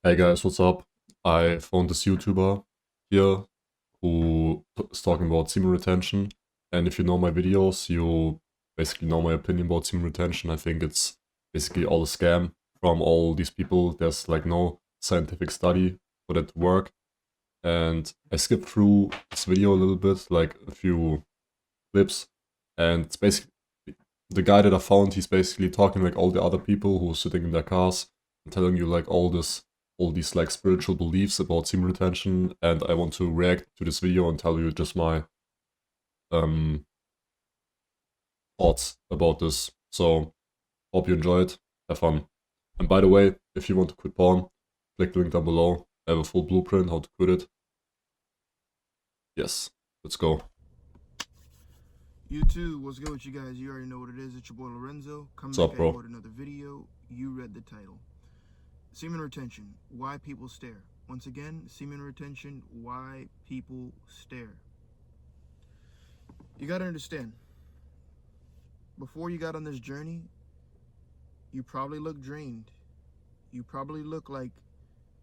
Hey guys, what's up? I found this YouTuber here who is talking about semen retention. And if you know my videos, you basically know my opinion about semen retention. I think it's basically all a scam from all these people. There's like no scientific study for that to work. And I skipped through this video a little bit, like a few clips. And it's basically the guy that I found, he's basically talking like all the other people who are sitting in their cars and telling you like all these like spiritual beliefs about semen retention, and I want to react to this video and tell you just my um thoughts about this. So hope you enjoy it. Have fun. And by the way, if you want to quit porn, click the link down below. I have a full blueprint how to quit it. Yes, let's go. YouTube, what's good with you guys? You already know what it is. It's your boy Lorenzo. Coming What's back up, at you bro? with another video. You read the title. Semen retention, why people stare. Once again, semen retention, why people stare. You gotta understand, before you got on this journey, you probably looked drained. You probably looked like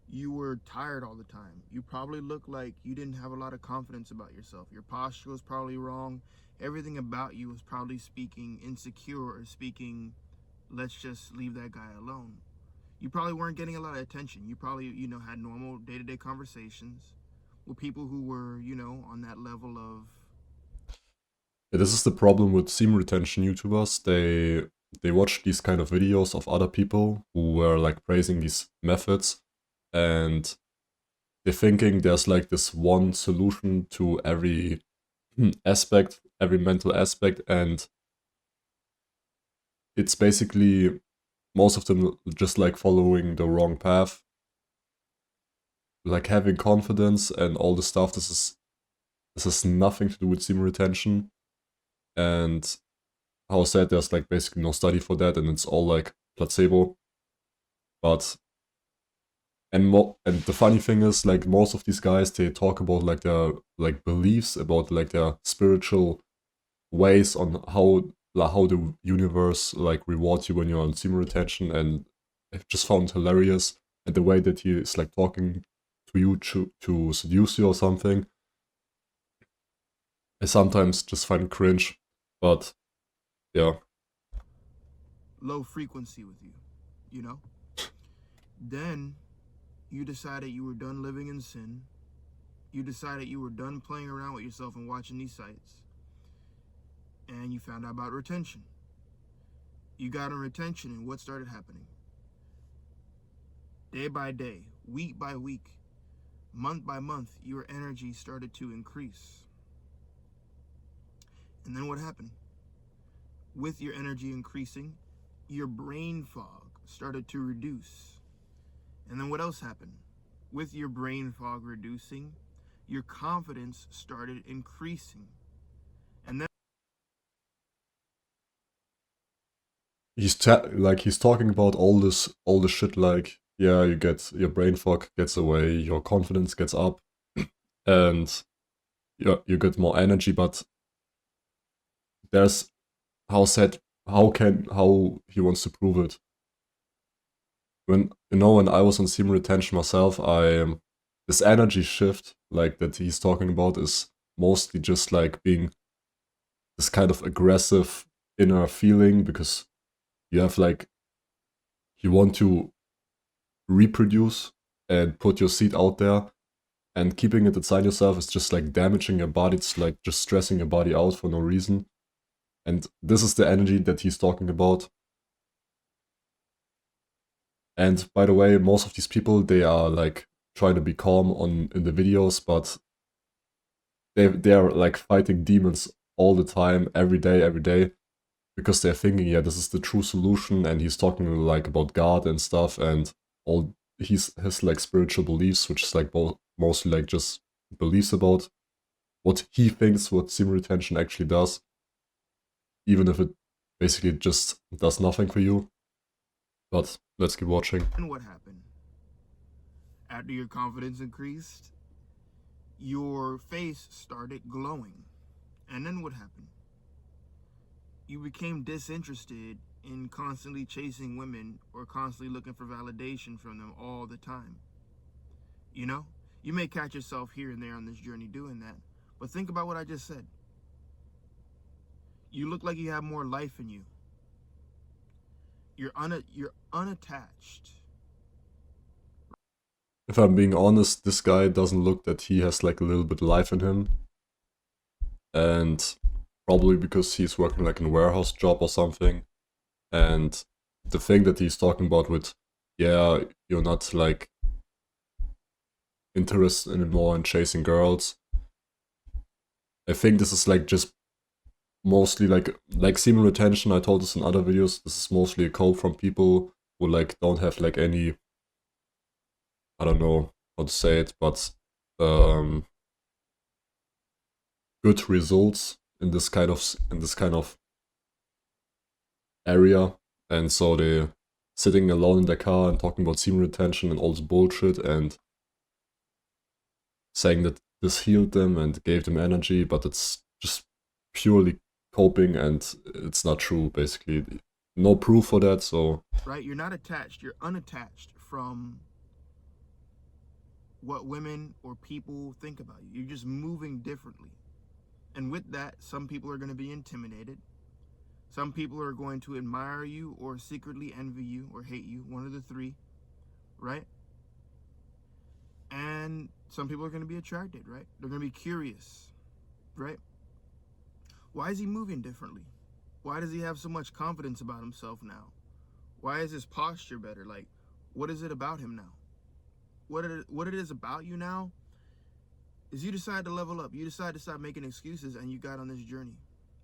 you were tired all the time. You probably looked like you didn't have a lot of confidence about yourself. Your posture was probably wrong. Everything about you was probably speaking insecure or speaking, let's just leave that guy alone. You probably weren't getting a lot of attention. You probably, had normal day-to-day conversations with people who were, on that level of. Yeah, this is the problem with semen retention YouTubers. They watch these kind of videos of other people who were like praising these methods, and they're thinking there's like this one solution to every aspect, every mental aspect, and it's basically most of them just like following the wrong path, like having confidence and all the stuff. This has nothing to do with semen retention, and how I said there's like basically no study for that, and it's all like placebo. But and the funny thing is, like, most of these guys, they talk about like their like beliefs about like their spiritual ways on how the universe like rewards you when you're on semen retention, and I've just found it hilarious. And the way that he is like talking to you to seduce you or something, I sometimes just find it cringe. But yeah, Low frequency with you. Then you decided you were done living in sin. You decided you were done playing around with yourself and watching these sites. And you found out about retention. You got on retention, and what started happening? Day by day, week by week, month by month, your energy started to increase. And then what happened? With your energy increasing, your brain fog started to reduce. And then what else happened? With your brain fog reducing, your confidence started increasing. And then he's talking about all this shit, like, yeah, you get your brain fog gets away, your confidence gets up, and you get more energy. But there's how said how he wants to prove it. When when I was on semen retention myself, I this energy shift like that he's talking about is mostly just like being this kind of aggressive inner feeling, because you have like you want to reproduce and put your seed out there, and keeping it inside yourself is just like damaging your body. It's like just stressing your body out for no reason. And this is the energy that he's talking about. And by the way, most of these people, they are like trying to be calm in the videos, but they are like fighting demons all the time, every day, because they're thinking, yeah, this is the true solution. And he's talking like about God and stuff, and all his like spiritual beliefs, which is like mostly like just beliefs about what he thinks what semen retention actually does, even if it basically just does nothing for you. But let's keep watching. what happened? After your confidence increased, your face started glowing. And then what happened? You became disinterested in constantly chasing women or constantly looking for validation from them all the time. You know, you may catch yourself here and there on this journey doing that, but think about what I just said. You look like you have more life in you. You're unattached. If I'm being honest, this guy doesn't look that he has like a little bit of life in him. And probably because he's working like in a warehouse job or something. And the thing that he's talking about with, yeah, you're not like interested anymore in chasing girls. I think this is like just mostly like semen retention. I told this in other videos. This is mostly a code from people who like don't have like any, I don't know how to say it, but good results in this kind of area, and so they're sitting alone in their car and talking about semen retention and all this bullshit and saying that this healed them and gave them energy, but it's just purely coping and it's not true, basically. No proof for that, so... Right? You're not attached. You're unattached from what women or people think about you. You're just moving differently. And with that, some people are going to be intimidated. Some people are going to admire you or secretly envy you or hate you, one of the three, right? And some people are going to be attracted, right? They're going to be curious, right? Why is he moving differently? Why does he have so much confidence about himself now? Why is his posture better? Like, what is it about him now? What it is about you now is you decide to level up. You decide to stop making excuses and you got on this journey.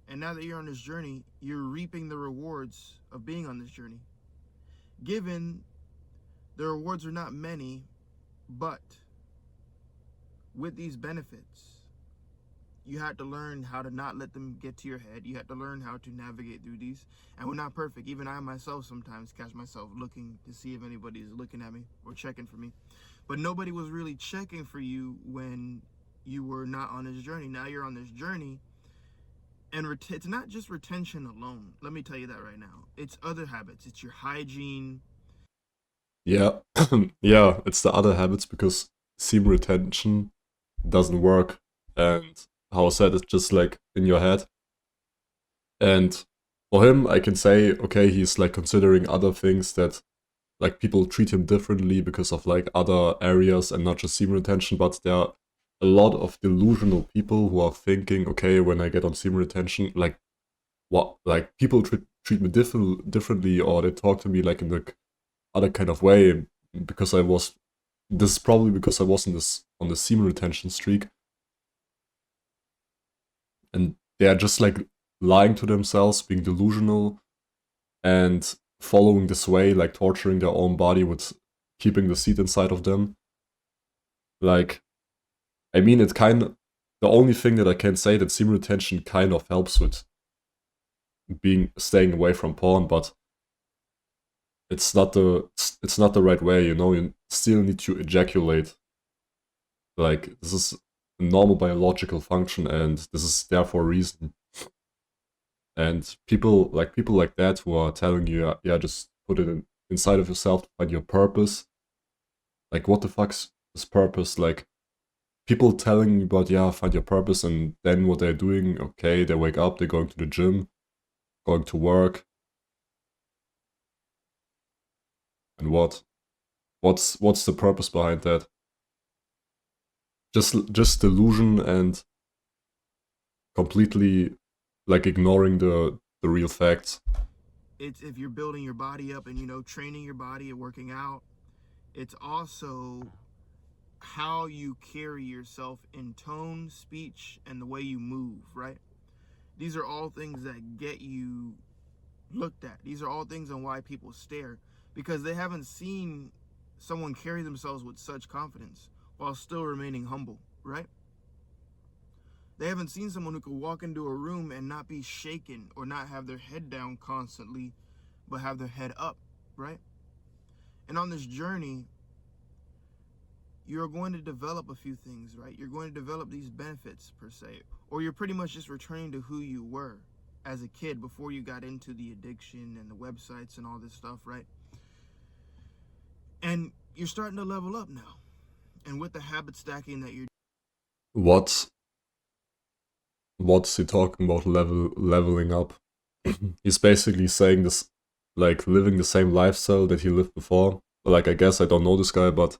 And now that you're on this journey, you're reaping the rewards of being on this journey. Given the rewards are not many, but with these benefits, you had to learn how to not let them get to your head. You had to learn how to navigate through these. And we're not perfect. Even I myself sometimes catch myself looking to see if anybody is looking at me or checking for me. But nobody was really checking for you when you were not on this journey. Now you're on this journey. And it's not just retention alone. Let me tell you that right now. It's other habits. It's your hygiene. Yeah, yeah, it's the other habits because semen retention doesn't work. And how I said, it's just like in your head. And for him, I can say, okay, he's like considering other things that like people treat him differently because of like other areas and not just semen retention, but there are a lot of delusional people who are thinking, okay, when I get on semen retention, like what, like people treat me differently, or they talk to me like in the other kind of way because this is probably because I was on the semen retention streak, and they are just like lying to themselves, being delusional, and following this way, like torturing their own body with keeping the seed inside of them. Like, I mean, the only thing that I can say that semen retention kind of helps with staying away from porn, but it's not the right way, you know. You still need to ejaculate. Like, this is a normal biological function, and this is there for a reason. And people like that who are telling you, yeah, just put it inside of yourself to find your purpose. Like, what the fuck's this purpose? Like, people telling you about, yeah, find your purpose, and then what they're doing, okay, they wake up, they're going to the gym, going to work, and what? What's the purpose behind that? Just delusion and completely like ignoring the real facts. It's if you're building your body up and, you know, training your body and working out. It's also how you carry yourself in tone, speech, and the way you move, right? These are all things that get you looked at. These are all things on why people stare, because they haven't seen someone carry themselves with such confidence while still remaining humble, right? They haven't seen someone who could walk into a room and not be shaken or not have their head down constantly, but have their head up, right? And on this journey, you're going to develop a few things, right? You're going to develop these benefits, per se, or you're pretty much just returning to who you were as a kid before you got into the addiction and the websites and all this stuff, right? And you're starting to level up now. And with the habit stacking that you're What's he talking about leveling up? He's basically saying this, like living the same lifestyle that he lived before. Like, I guess I don't know this guy, but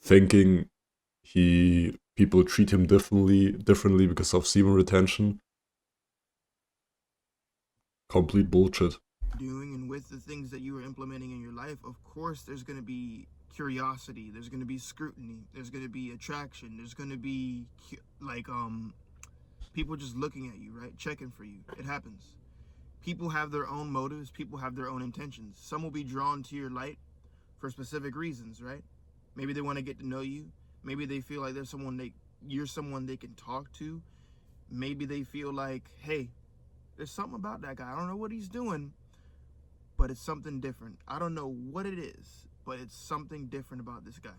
thinking people treat him differently because of semen retention. Complete bullshit. doing and with the things that you are implementing in your life, of course there's going to be curiosity, there's going to be scrutiny, there's going to be attraction, there's going to be like people just looking at you, right? Checking for you. It happens. People have their own motives, people have their own intentions. Some will be drawn to your light for specific reasons, right? Maybe they want to get to know you. Maybe they feel like you're someone they can talk to. Maybe they feel like, hey, there's something about that guy. I don't know what he's doing, but it's something different. I don't know what it is, but it's something different about this guy.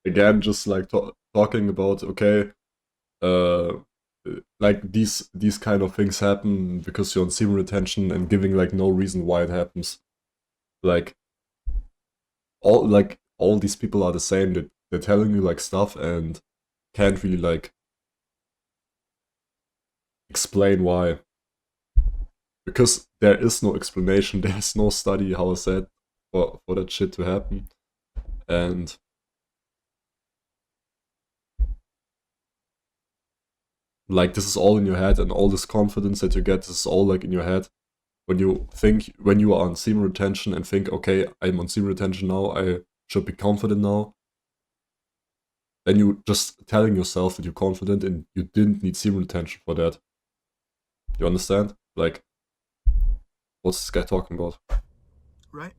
Again, just like talking about, okay, uh, like these kind of things happen because you're on semen retention and giving like no reason why it happens. Like all these people are the same. They're telling you like stuff and can't really like explain why. Because there is no explanation, there's no study, how I said, for that shit to happen. And like this is all in your head, and all this confidence that you get, this is all like in your head. When you are on semen retention and think, okay, I'm on semen retention now, I should be confident now. Then you just telling yourself that you're confident and you didn't need semen retention for that. You understand? Like, what's this guy talking about? Right?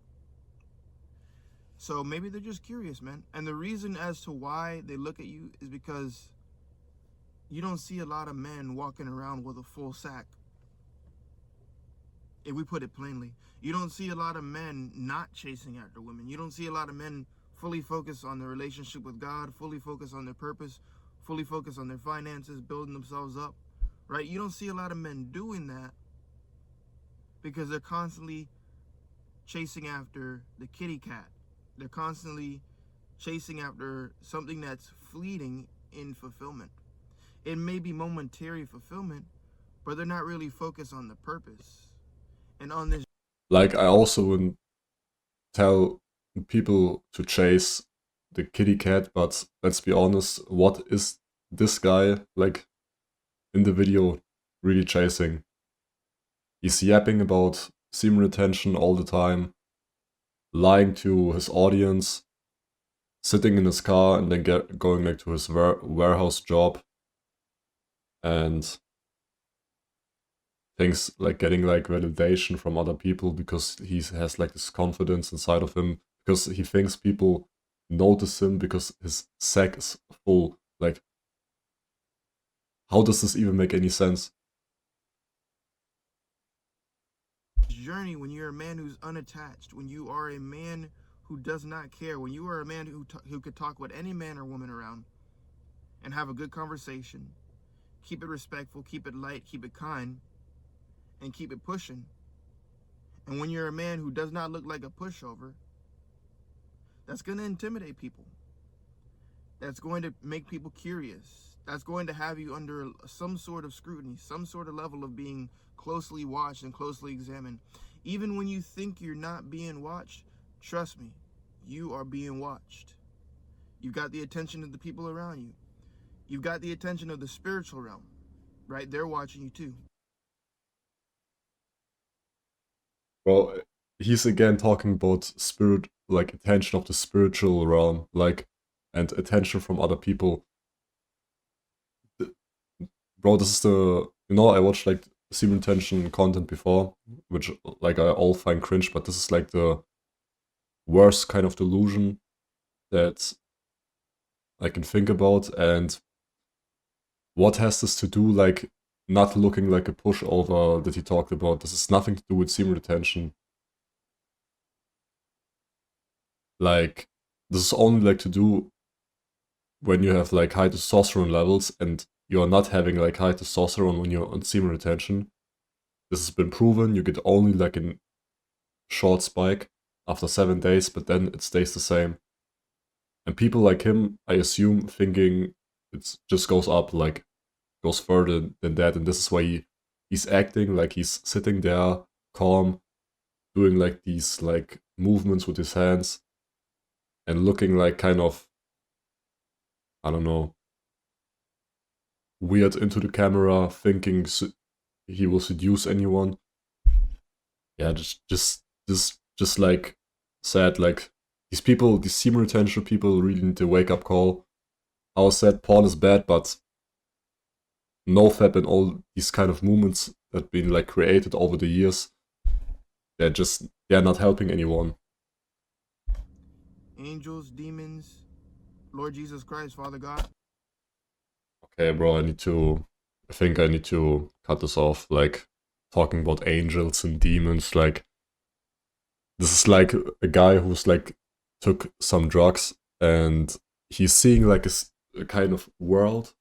So maybe they're just curious, man. And the reason as to why they look at you is because you don't see a lot of men walking around with a full sack. If we put it plainly, you don't see a lot of men not chasing after women. You don't see a lot of men fully focused on their relationship with God, fully focused on their purpose, fully focused on their finances, building themselves up, right? You don't see a lot of men doing that because they're constantly chasing after the kitty cat. They're constantly chasing after something that's fleeting in fulfillment. It may be momentary fulfillment, but they're not really focused on the purpose. And on this, like, I also wouldn't tell people to chase the kitty cat, but let's be honest, what is this guy, like, in the video really chasing? He's yapping about semen retention all the time, lying to his audience, sitting in his car and then going like to his warehouse job, and things like getting like validation from other people because he has like this confidence inside of him, because he thinks people notice him because his sack is full. Like, how does this even make any sense? journey, when you're a man who's unattached, when you are a man who does not care, when you are a man who could talk with any man or woman around and have a good conversation, keep it respectful, keep it light, keep it kind, and keep it pushing. And when you're a man who does not look like a pushover, that's going to intimidate people. That's going to make people curious. That's going to have you under some sort of scrutiny, some sort of level of being closely watched and closely examined. Even when you think you're not being watched, trust me, you are being watched. You've got the attention of the people around you. You've got the attention of the spiritual realm, right? They're watching you too. Well, he's again talking about spirit, like attention of the spiritual realm, like, and attention from other people. Bro, this is the, I watched like semen retention content before, which like I all find cringe, but this is like the worst kind of delusion that I can think about. And what has this to do, like, not looking like a pushover that he talked about? This has nothing to do with semen retention. Like, this is only like to do when you have like high testosterone levels, and you're not having like high testosterone when you're on semen retention. This has been proven. You get only like an short spike after 7 days, but then it stays the same. And people like him, I assume, thinking it just goes up, like goes further than that, and this is why he's acting like he's sitting there calm, doing like these like movements with his hands and looking like kind of, I don't know, weird into the camera, thinking he will seduce anyone. Yeah, just like sad, like these people, these semen retention people really need a wake up call. How sad porn is bad, but NoFap and all these kind of movements that have been like created over the years, they're not helping anyone. Angels, demons, Lord Jesus Christ, Father God. Okay, bro, I think I need to cut this off. Like, talking about angels and demons, like, this is like a guy who's like, took some drugs and he's seeing like a kind of world.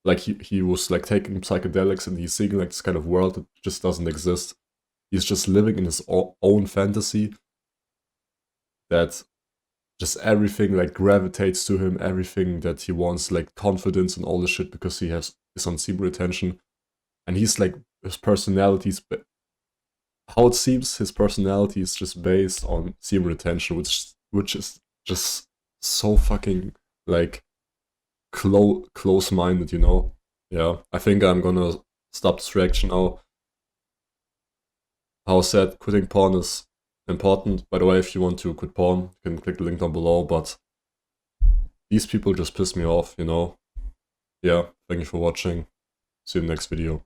Like, he was like taking psychedelics and he's seeing like this kind of world that just doesn't exist. He's just living in his own fantasy that just everything like gravitates to him, everything that he wants, like confidence and all this shit, because he is on semen retention. And he's like, his personality's, how it seems, his personality is just based on semen retention, which is just so fucking like close-minded, you know? Yeah, I think I'm gonna stop this reaction now. How said quitting porn is important. By the way, if you want to quit porn, you can click the link down below, but these people just piss me off, you know? Yeah, thank you for watching. See you in the next video.